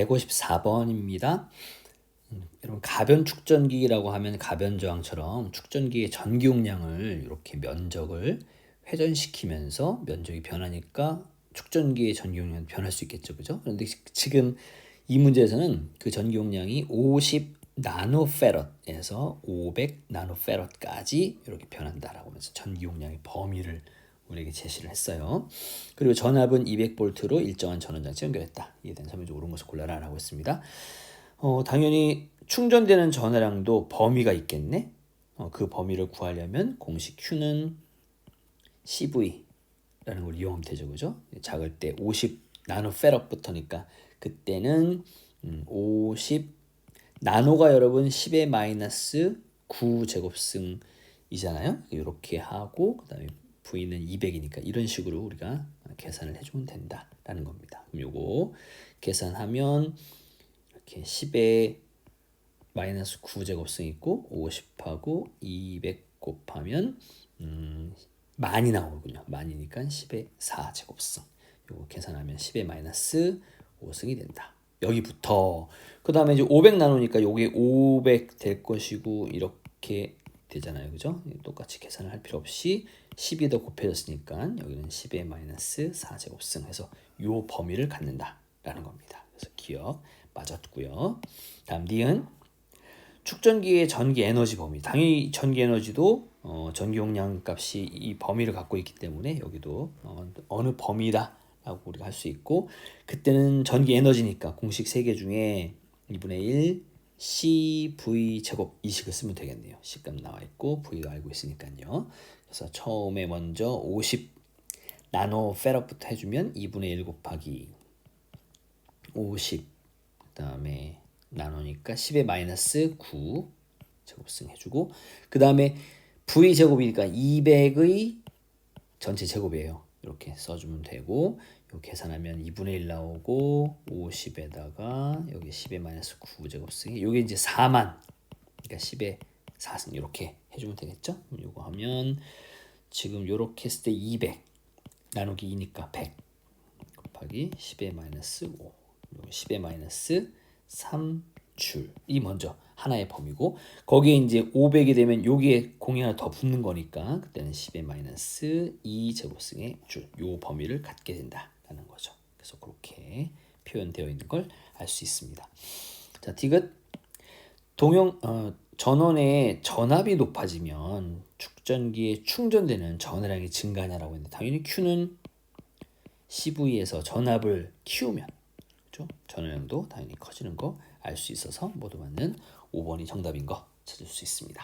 154번입니다. 여러분 가변 축전기라고 하면 가변 저항처럼 축전기의 전기 용량을 이렇게 면적을 회전시키면서 면적이 변하니까 축전기의 전기 용량이 변할 수 있겠죠, 그죠? 그런데 지금 이 문제에서는 그 전기 용량이 50 나노페럿에서 500 나노페럿까지 이렇게 변한다라고 하면서 전기 용량의 범위를 우리에게 제시를 했어요. 그리고 전압은 200볼트로 일정한 전원 장치 연결했다. 이해된 설명 중 옳은 것을 골라라라고 했습니다. 당연히 충전되는 전화량도 범위가 있겠네. 그 범위를 구하려면 공식 Q는 CV라는 걸 이용하면 되죠, 그죠? 작을 때 50 나노페럿부터니까 그때는 50 나노가 여러분 10의 마이너스 9 제곱승이잖아요. 이렇게 하고 그다음에 V는 200이니까 이런 식으로 우리가 계산을 해주면 된다라는 겁니다. 그럼 요거 계산하면 이렇게 10의 마이너스 9 제곱승 있고 50하고 200 곱하면 만이 나오군요. 만이니까 10의 4 제곱승. 요거 계산하면 10의 마이너스 5승이 된다. 여기부터 그 다음에 이제 500 나누니까 요게 500 될 것이고 이렇게 되잖아요, 그죠? 똑같이 계산을 할 필요 없이 10이 더 곱해졌으니까 여기는 10의 마이너스 4제곱승 해서 요 범위를 갖는다라는 겁니다. 그래서 기억 맞았고요. 다음 니은 축전기의 전기 에너지 범위. 당연히 전기 에너지도 전기 용량 값이 이 범위를 갖고 있기 때문에 여기도 어느 범위다 라고 우리가 할 수 있고, 그때는 전기 에너지니까 공식 3개 중에 2분의 1 CV 제곱 이 식을 쓰면 되겠네요. C값 나와 있고 V도 알고 있으니까요. 그래서 처음에 먼저 50 나노페럿부터 해주면 2분의 1 곱하기 50 그다음에 나누니까 10의 마이너스 9 제곱승 해주고, 그 다음에 V 제곱이니까 200의 전체 제곱이에요. 이렇게 써주면 되고, 요 계산하면 2분의 1 나오고 50에다가 여기 10의 마이너스 9 제곱승이 요게 이제 4만, 그러니까 10의 4승 이렇게 해주면 되겠죠? 요거 하면 지금 요렇게 했을 때 200 나누기 2니까 100 곱하기 10의 마이너스 5 10의 마이너스 3줄이 먼저 하나의 범위고, 거기에 이제 500이 되면 여기에 공이 하나 더 붙는 거니까 그때는 10의 마이너스 2 제곱승의 줄, 요 범위를 갖게 된다라는 거죠. 그래서 그렇게 표현되어 있는 걸 알 수 있습니다. 자, 디귿 전원의 전압이 높아지면 축전기에 충전되는 전화량이 증가하냐라고 했는데, 당연히 Q는 CV에서 전압을 키우면 그렇죠? 전화량도 당연히 커지는 거 알 수 있어서 모두 맞는 5번이 정답인 거 찾을 수 있습니다.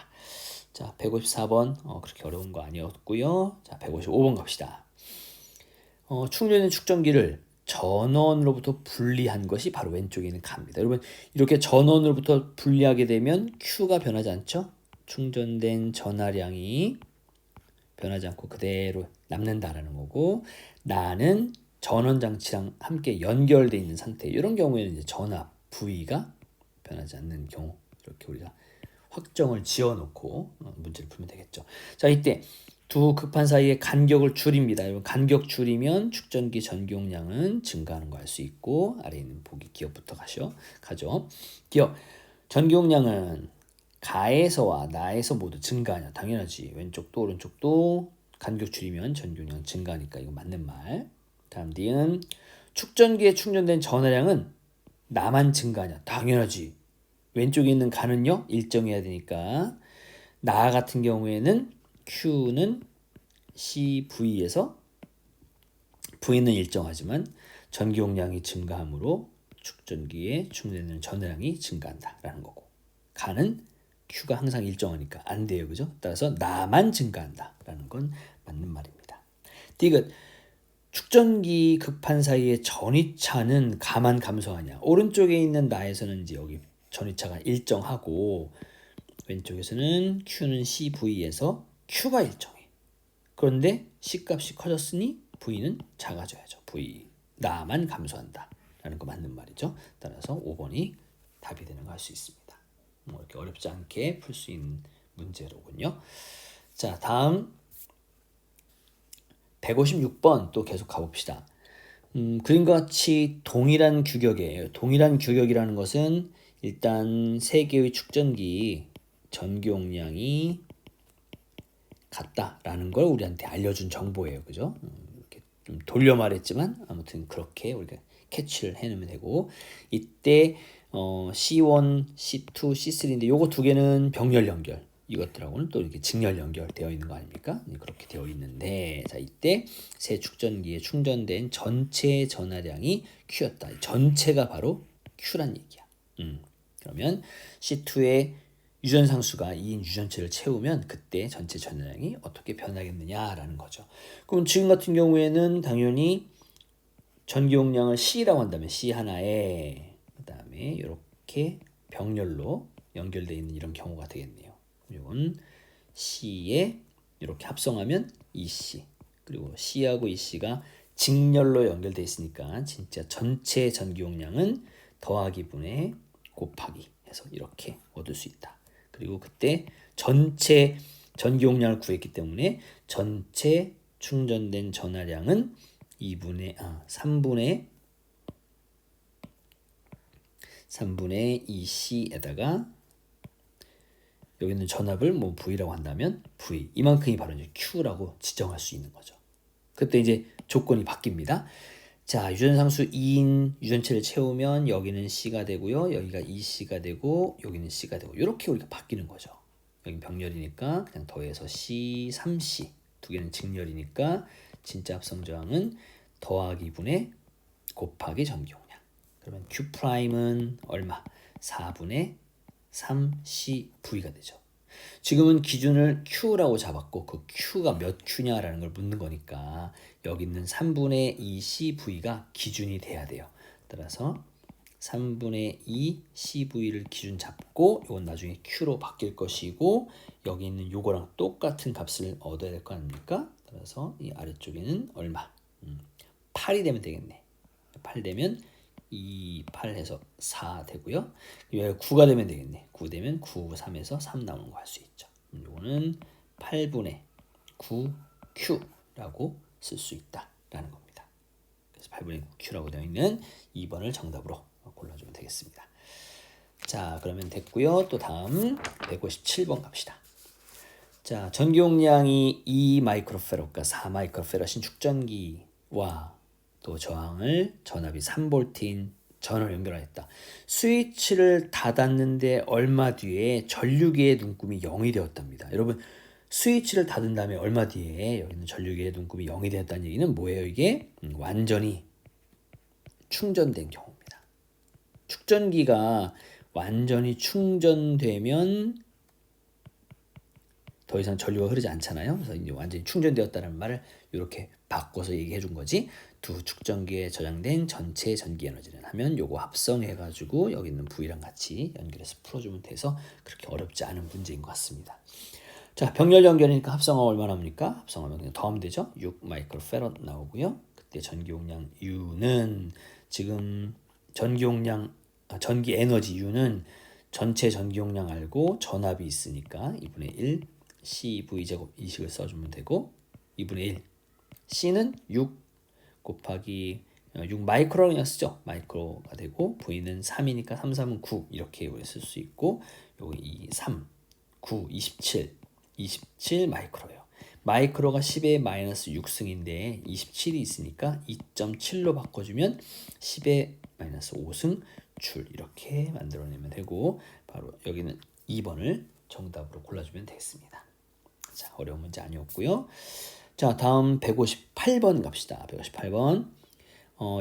자, 154번 그렇게 어려운 거 아니었고요. 자, 155번 갑시다. 충전된 축전기를 전원으로부터 분리한 것이 바로 왼쪽에 있는 갑니다. 여러분 이렇게 전원으로부터 분리하게 되면 Q가 변하지 않죠? 충전된 전화량이 변하지 않고 그대로 남는다라는 거고, 나는 전원 장치랑 함께 연결되어 있는 상태. 이런 경우에는 이제 전압 V가 변하지 않는 경우, 이렇게 우리가 확정을 지어놓고 문제를 풀면 되겠죠. 자, 이때 두 극판 사이의 간격을 줄입니다. 여러분 간격 줄이면 축전기 전기 용량은 증가하는 거 알 수 있고, 아래 있는 보기 기억부터 가죠. 기억 전기 용량은 가에서와 나에서 모두 증가하냐? 당연하지. 왼쪽도 오른쪽도 간격 줄이면 전기 용량 증가하니까 이거 맞는 말. 다음 D는 축전기에 충전된 전화량은 나만 증가하냐? 당연하지. 왼쪽에 있는 가는요 일정해야 되니까, 나 같은 경우에는 Q는 CV에서 V는 일정하지만 전기 용량이 증가함으로 축전기에 충전되는 전화량이 증가한다라는 거고, 가는 Q가 항상 일정하니까 안 돼요, 그죠? 따라서 나만 증가한다라는 건 맞는 말입니다. 디귿 축전기 극판 사이의 전위차는 가만 감소하냐? 오른쪽에 있는 나에서는 이제 여기 전위차가 일정하고, 왼쪽에서는 Q는 CV에서 Q가 일정해. 그런데 C 값이 커졌으니 V는 작아져야죠. V 나만 감소한다 라는 거 맞는 말이죠. 따라서 5번이 답이 되는 거 할 수 있습니다. 뭐 이렇게 어렵지 않게 풀 수 있는 문제로군요. 자, 다음 156번 또 계속 가봅시다. 그림과 같이 동일한 규격이에요. 동일한 규격이라는 것은 일단 세 개의 축전기 전기용량이 같다라는 걸 우리한테 알려준 정보예요. 그죠? 이렇게 좀 돌려 말했지만 아무튼 그렇게 우리가 캐치를 해놓으면 되고 이때 C1, C2, C3인데 요거 두 개는 병렬 연결 이것들하고는 또 이렇게 직렬 연결되어 있는 거 아닙니까? 그렇게 되어 있는데 자 이때 새 축전기에 충전된 전체 전하량이 Q였다. 전체가 바로 Q란 얘기야. 그러면 C2의 유전상수가 2인 유전체를 채우면 그때 전체 전하량이 어떻게 변하겠느냐라는 거죠. 그럼 지금 같은 경우에는 당연히 전기용량을 C라고 한다면 C 하나에 그다음에 이렇게 병렬로 연결되어 있는 이런 경우가 되겠네요. 이건 C에 이렇게 합성하면 EC 그리고 C하고 EC가 직렬로 연결되어 있으니까 진짜 전체 전기용량은 더하기 분의 곱하기 해서 이렇게 얻을 수 있다. 그리고 그때 전체 전기용량을 구했기 때문에 전체 충전된 전하량은 3분의 2C에다가 여기는 전압을 뭐 V라고 한다면 V 이만큼이 바로 이제 Q라고 지정할 수 있는 거죠. 그때 이제 조건이 바뀝니다. 자, 유전상수 2인 유전체를 채우면 여기는 C가 되고요. 여기가 2C가 되고 여기는 C가 되고 이렇게 우리가 바뀌는 거죠. 여기 병렬이니까 그냥 더해서 C, 3C 두 개는 직렬이니까 진짜 합성 저항은 더하기 분의 곱하기 전기용량. 그러면 Q'은 얼마? 4분의 3CV가 되죠. 지금은 기준을 Q라고 잡았고 그 Q가 몇 Q냐라는 걸 묻는 거니까 여기 있는 3분의 2CV가 기준이 돼야 돼요. 따라서 3분의 2CV를 기준 잡고 이건 나중에 Q로 바뀔 것이고 여기 있는 요거랑 똑같은 값을 얻어야 될 거 아닙니까? 따라서 이 아래쪽에는 얼마? 8이 되면 되겠네. 8 되면 2, 8 해서 4 되고요. 여기 9가 되면 되겠네. 9 되면 9, 3에서 3 나오는 거 할 수 있죠. 이거는 8분의 9Q라고 쓸 수 있다라는 겁니다. 그래서 8분의 9Q라고 되어 있는 2번을 정답으로 골라주면 되겠습니다. 자, 그러면 됐고요. 또 다음 157번 갑시다. 자, 전기용량이 2 마이크로페럿과 4 마이크로페럿인 축전기와 또 저항을 전압이 3V인 전원을 연결하였다. 스위치를 닫았는데 얼마 뒤에 전류기의 눈금이 0이 되었답니다. 여러분 스위치를 닫은 다음에 얼마 뒤에 여기는 전류기의 눈금이 0이 되었다는 얘기는 뭐예요? 이게 완전히 충전된 경우입니다. 축전기가 완전히 충전되면 더 이상 전류가 흐르지 않잖아요. 그래서 이제 완전히 충전되었다는 말을 이렇게 바꿔서 얘기해 준 거지. 두 축전기에 저장된 전체 전기 에너지는 하면 요거 합성해 가지고 여기 있는 V랑 같이 연결해서 풀어주면 돼서 그렇게 어렵지 않은 문제인 것 같습니다. 자, 병렬 연결이니까 합성하면 얼마나 합니까? 합성하면 그냥 더하면 되죠. 6 마이크로페럿 나오고요. 그때 전기 용량 U는 지금 전기 에너지 U는 전체 전기 용량 알고 전압이 있으니까 2분의 1 CV 제곱 이식을 써주면 되고 2분의 1 C는 6 곱하기 6 마이크로 그냥 쓰죠. 마이크로가 되고 V는 3이니까 3, 3은 9 이렇게 쓸 수 있고 여기 2, 3, 9, 27 마이크로예요. 마이크로가 10의 마이너스 6승인데 27이 있으니까 2.7로 바꿔주면 10의 마이너스 5승 줄 이렇게 만들어내면 되고 바로 여기는 2번을 정답으로 골라주면 되겠습니다. 자, 어려운 문제 아니었고요. 자, 다음 158번 갑시다. 158번.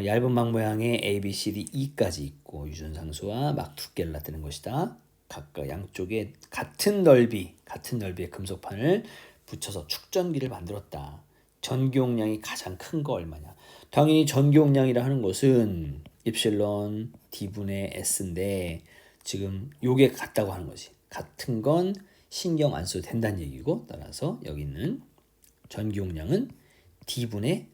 얇은 막 모양의 A, B, C, D, E까지 있고 유전상수와 막 두께를 나타낸 것이다. 각각 양쪽에 같은 넓이의 금속판을 붙여서 축전기를 만들었다. 전기용량이 가장 큰 거 얼마냐? 당연히 전기용량이라 하는 것은 입실론 D분의 S인데 지금 요게 같다고 하는 거지. 같은 건 신경 안 써도 된다는 얘기고 따라서 여기 있는 전기용량은 D분의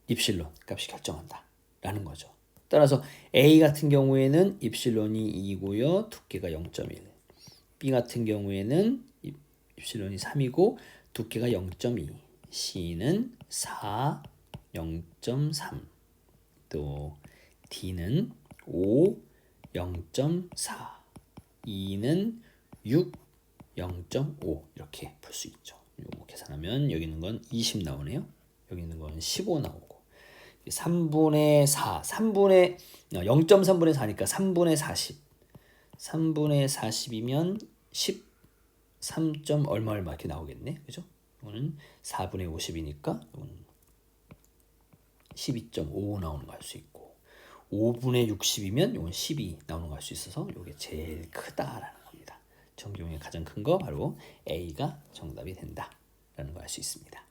입실론 값이 결정한다 라는 거죠. 따라서 A 같은 경우에는 입실론이 2고요. 두께가 0.1. B 같은 경우에는 입실론이 3이고 두께가 0.2. C는 4, 0.3. 또 D는 5, 0.4, E는 6, 0.5 이렇게 풀 수 있죠. 요거 계산하면 여기 있는 건 20 나오네요. 여기 있는 건 15 나오고 3분의 4, 0.3분의 4니까 3분의 40. 3분의 40이면 13. 얼마 이렇게 나오겠네. 그죠? 이거는 4분의 50이니까 이거는 12.5 나오는 거 알 수 있고 5분의 60이면 이건 12 나오는 거 알 수 있어서 이게 제일 크다라는 겁니다. 전기용의 가장 큰 거 바로 A가 정답이 된다라는 거 알 수 있습니다.